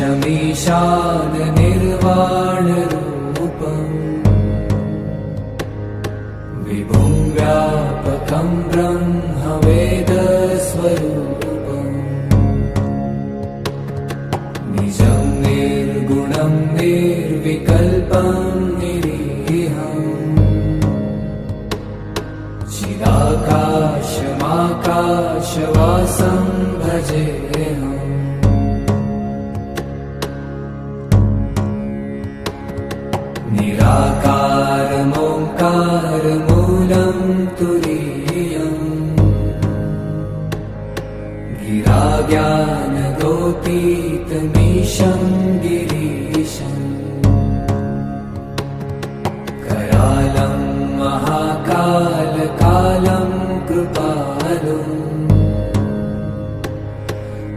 ईशमीशान निर्वाणरूपम् विभुं व्यापकं ब्रह्मवेदस्वरूपम् निजं निर्गुणं निर्विकल्पं निरीहम् चिदाकाशमाकाशवासं भजेऽहम् निराकारमोङ्कारमूलं तुरीयम् गिराव्या